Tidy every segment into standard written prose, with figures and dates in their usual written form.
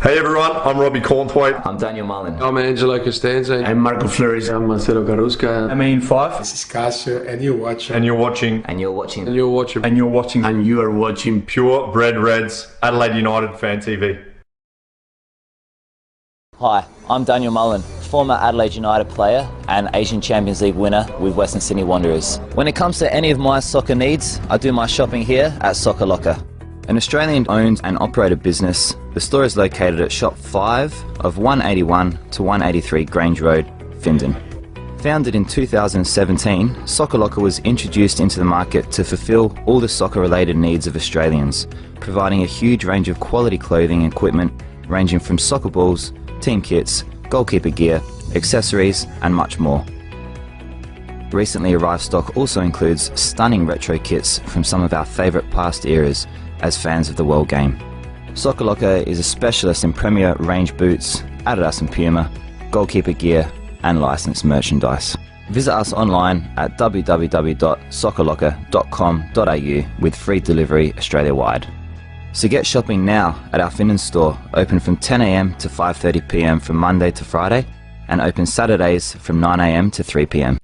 Hey everyone, I'm Robbie Cornthwaite. I'm Daniel Mullen. I'm Angelo Costanzo. I'm Marco Flores. I'm Marcelo Carusca. I'm Ian Fife. This is Casio, and you're watching. And you're watching. And you're watching. And you're watching. And you're watching. And you are watching Purebred Reds, Adelaide United Fan TV. Hi, I'm Daniel Mullen, former Adelaide United player and Asian Champions League winner with Western Sydney Wanderers. When it comes to any of my soccer needs, I do my shopping here at Soccer Locker. An Australian-owned and operated business, the store is located at Shop 5 of 181 to 183 Grange Road, Findon. Founded in 2017, Soccer Locker was introduced into the market to fulfil all the soccer-related needs of Australians, providing a huge range of quality clothing and equipment ranging from soccer balls, team kits, goalkeeper gear, accessories and much more. Recently arrived stock also includes stunning retro kits from some of our favourite past eras as fans of the world game. Soccer Locker is a specialist in premier range boots, Adidas and Puma, goalkeeper gear and licensed merchandise. Visit us online at www.soccerlocker.com.au with free delivery Australia-wide. So get shopping now at our Findon store, open from 10 a.m. to 5:30 p.m. from Monday to Friday and open Saturdays from 9 a.m. to 3 p.m.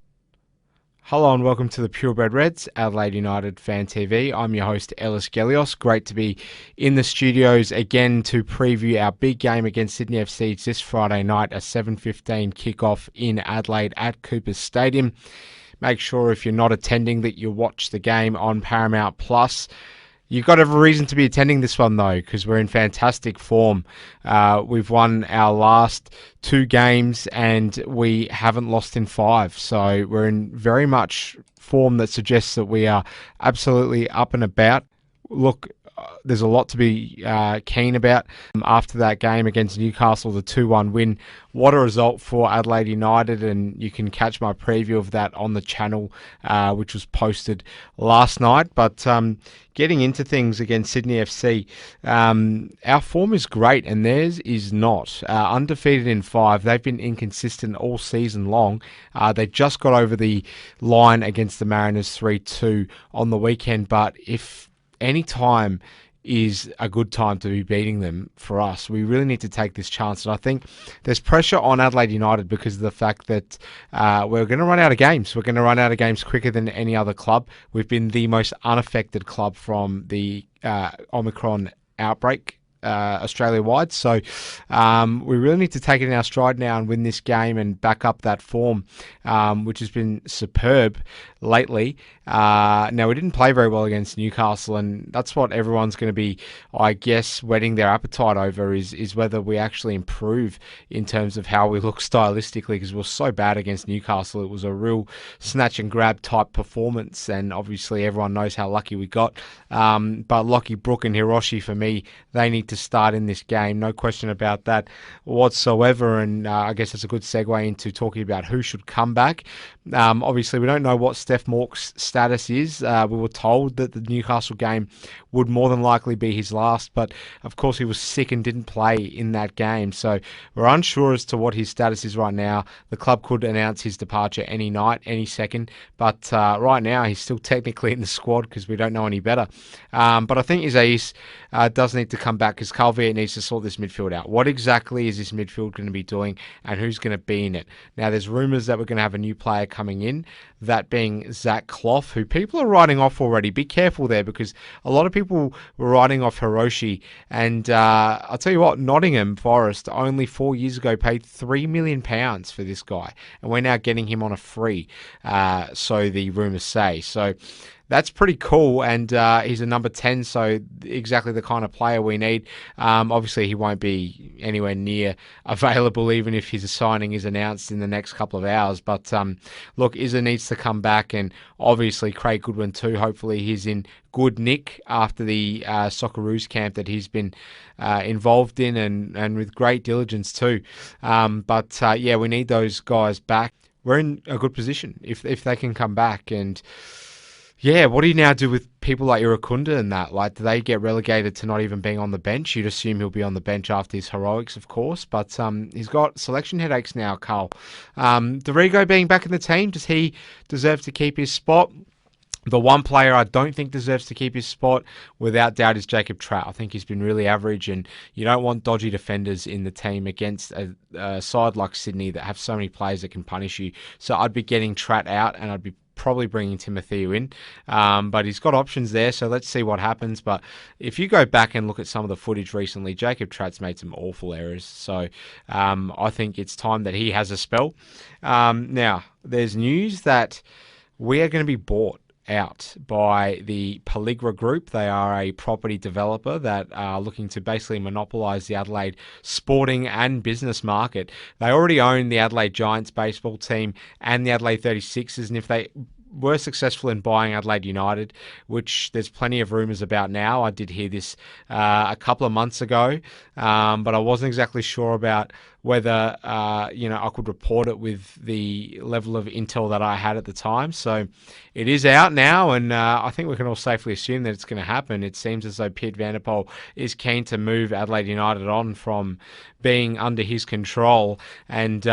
Hello and welcome to the Purebred Reds, Adelaide United Fan TV. I'm your host, Ellis Gelios. Great to be in the studios again to preview our big game against Sydney FC. It's this Friday night, a 7:15 kickoff in Adelaide at Coopers Stadium. Make sure if you're not attending that you watch the game on Paramount Plus. You've got every reason to be attending this one, though, because we're in fantastic form. We've won our last 2 games and we haven't lost in 5. So we're in very much form that suggests that we are absolutely up and about. Look, there's a lot to be keen about after that game against Newcastle, the 2-1 win. What a result for Adelaide United, and you can catch my preview of that on the channel, which was posted last night. But getting into things against Sydney FC, our form is great and theirs is not. Undefeated in 5. They've been inconsistent all season long. They just got over the line against the Mariners 3-2 on the weekend, but if any time is a good time to be beating them for us, we really need to take this chance. And I think there's pressure on Adelaide United because of the fact that we're going to run out of games. We're going to run out of games quicker than any other club. We've been the most unaffected club from the Omicron outbreak Australia-wide. So we really need to take it in our stride now and win this game and back up that form, which has been superb lately. Now, we didn't play very well against Newcastle, and that's what everyone's going to be, I guess, whetting their appetite over is whether we actually improve in terms of how we look stylistically, because we were so bad against Newcastle. It was a real snatch and grab type performance, and obviously everyone knows how lucky we got. But Lachie, Brook and Hiroshi, for me, they need to start in this game, no question about that whatsoever. And I guess it's a good segue into talking about who should come back. Obviously, we don't know what Steph Mork's status is. We were told that the Newcastle game would more than likely be his last, but of course he was sick and didn't play in that game. So we're unsure as to what his status is right now. The club could announce his departure any night, any second, but right now he's still technically in the squad because we don't know any better. But I think Isais does need to come back because Calvier needs to sort this midfield out. What exactly is this midfield going to be doing and who's going to be in it? Now, there's rumours that we're going to have a new player coming in, that being Clough, who people are writing off already. Be careful there because a lot of people were writing off Hiroshi. And I'll tell you what, Nottingham Forest only 4 years ago paid £3 million for this guy. And we're now getting him on a free, so the rumours say. So that's pretty cool, and he's a number 10, so exactly the kind of player we need. Obviously, he won't be anywhere near available, even if his signing is announced in the next couple of hours. But look, Izza needs to come back, and obviously Craig Goodwin too. Hopefully, he's in good nick after the Socceroos camp that he's been involved in, and with great diligence too. But yeah, we need those guys back. We're in a good position if they can come back. And yeah, what do you now do with people like Irakunda and that? Like, do they get relegated to not even being on the bench? You'd assume he'll be on the bench after his heroics, of course, but he's got selection headaches now, Carl. Dorigo being back in the team, does he deserve to keep his spot? The one player I don't think deserves to keep his spot, without doubt, is Jacob Tratt. I think he's been really average, and you don't want dodgy defenders in the team against a side like Sydney that have so many players that can punish you. So I'd be getting Tratt out, and I'd be probably bringing Timotheo in. But he's got options there, so let's see what happens. But if you go back and look at some of the footage recently, Jacob Tratt's made some awful errors. So I think it's time that he has a spell. Now, there's news that we are going to be bought out by the Peligra Group. They are a property developer that are looking to basically monopolise the Adelaide sporting and business market. They already own the Adelaide Giants baseball team and the Adelaide 36ers, and if they were successful in buying Adelaide United, which there's plenty of rumours about now. I did hear this a couple of months ago, but I wasn't exactly sure about whether I could report it with the level of intel that I had at the time. So it is out now, and I think we can all safely assume that it's going to happen. It seems as though Piet van der Pol is keen to move Adelaide United on from being under his control. And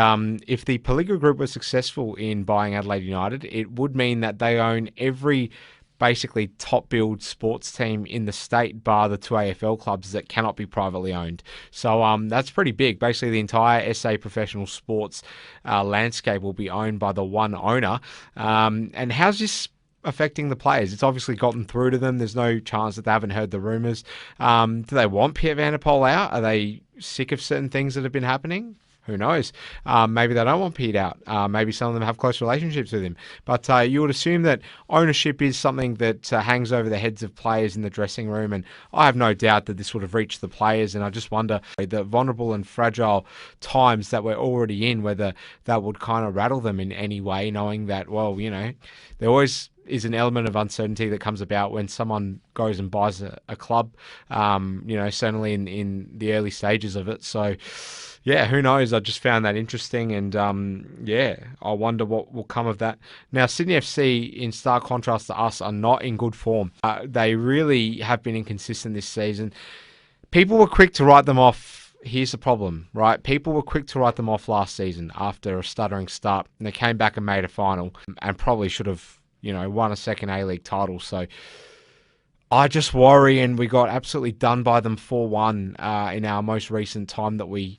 if the Peligra Group were successful in buying Adelaide United, it would mean that they own every basically top build sports team in the state, bar the two AFL clubs that cannot be privately owned. So that's pretty big. Basically, the entire SA professional sports landscape will be owned by the one owner. And how's this affecting the players? It's obviously gotten through to them. There's no chance that they haven't heard the rumours. Do they want Piet van der Pol out? Are they sick of certain things that have been happening? Who knows? Maybe they don't want Pete out. Maybe some of them have close relationships with him. But you would assume that ownership is something that hangs over the heads of players in the dressing room. And I have no doubt that this would have reached the players. And I just wonder the vulnerable and fragile times that we're already in, whether that would kind of rattle them in any way, knowing that, well, there always is an element of uncertainty that comes about when someone goes and buys a club, certainly in the early stages of it. So, yeah, who knows? I just found that interesting, and I wonder what will come of that. Now, Sydney FC, in stark contrast to us, are not in good form. They really have been inconsistent this season. People were quick to write them off. Here's the problem, right? People were quick to write them off last season after a stuttering start, and they came back and made a final, and probably should have, won a second A-League title. So I just worry, and we got absolutely done by them 4-1 in our most recent time that we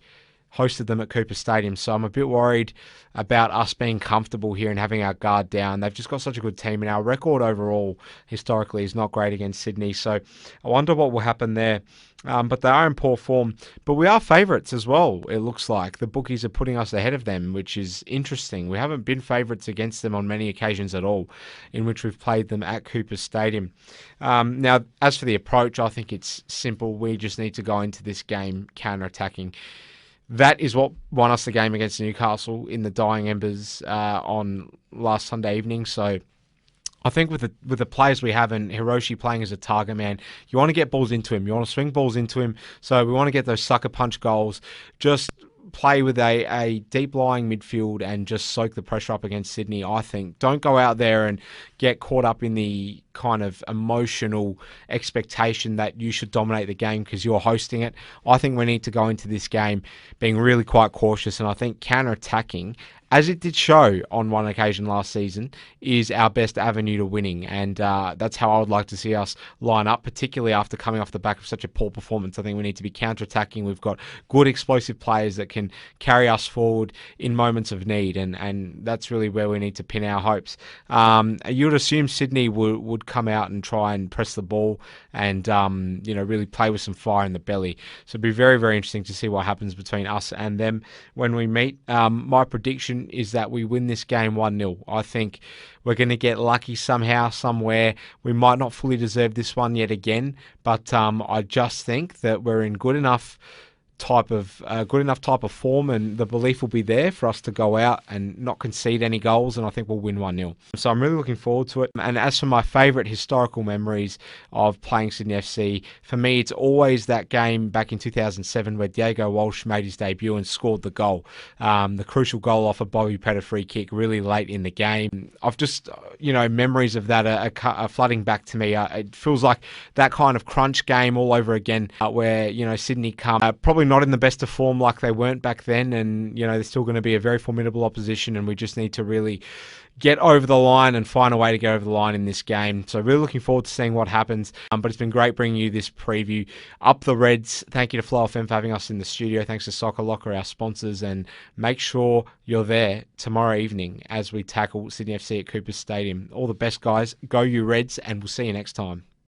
hosted them at Cooper Stadium. So I'm a bit worried about us being comfortable here and having our guard down. They've just got such a good team, and our record overall historically is not great against Sydney. So I wonder what will happen there. But they are in poor form. But we are favourites as well, it looks like. The bookies are putting us ahead of them, which is interesting. We haven't been favourites against them on many occasions at all, in which we've played them at Cooper Stadium. Now, as for the approach, I think it's simple. We just need to go into this game counter-attacking. That is what won us the game against Newcastle in the dying embers on last Sunday evening. So I think with the players we have, and Hiroshi playing as a target man, you want to get balls into him. You want to swing balls into him. So we want to get those sucker punch goals. Just play with a deep-lying midfield and just soak the pressure up against Sydney, I think. Don't go out there and get caught up in the kind of emotional expectation that you should dominate the game because you're hosting it. I think we need to go into this game being really quite cautious, and I think counter-attacking, as it did show on one occasion last season, is our best avenue to winning. And that's how I would like to see us line up, particularly after coming off the back of such a poor performance. I think we need to be counter-attacking. We've got good explosive players that can carry us forward in moments of need, and that's really where we need to pin our hopes. You would assume Sydney would come out and try and press the ball and really play with some fire in the belly. So it'd be very, very interesting to see what happens between us and them when we meet. My prediction is that we win this game 1-0. I think we're going to get lucky somehow, somewhere. We might not fully deserve this one yet again, but I just think that we're in good enough type of form, and the belief will be there for us to go out and not concede any goals, and I think we'll win 1-0. So I'm really looking forward to it. And as for my favourite historical memories of playing Sydney FC, for me it's always that game back in 2007 where Diego Walsh made his debut and scored the goal, the crucial goal off a Bobby Pettit free kick really late in the game. I've just memories of that are flooding back to me. It feels like that kind of crunch game all over again, where Sydney come probably probably not in the best of form like they weren't back then, and they're still going to be a very formidable opposition, and we just need to really get over the line and find a way to get over the line in this game. So really looking forward to seeing what happens. But it's been great bringing you this preview. Up the Reds. Thank you to Flow FM for having us in the studio. Thanks to Soccer Locker, our sponsors, and make sure you're there tomorrow evening as we tackle Sydney FC at Cooper Stadium. All the best, guys. Go you Reds, and we'll see you next time.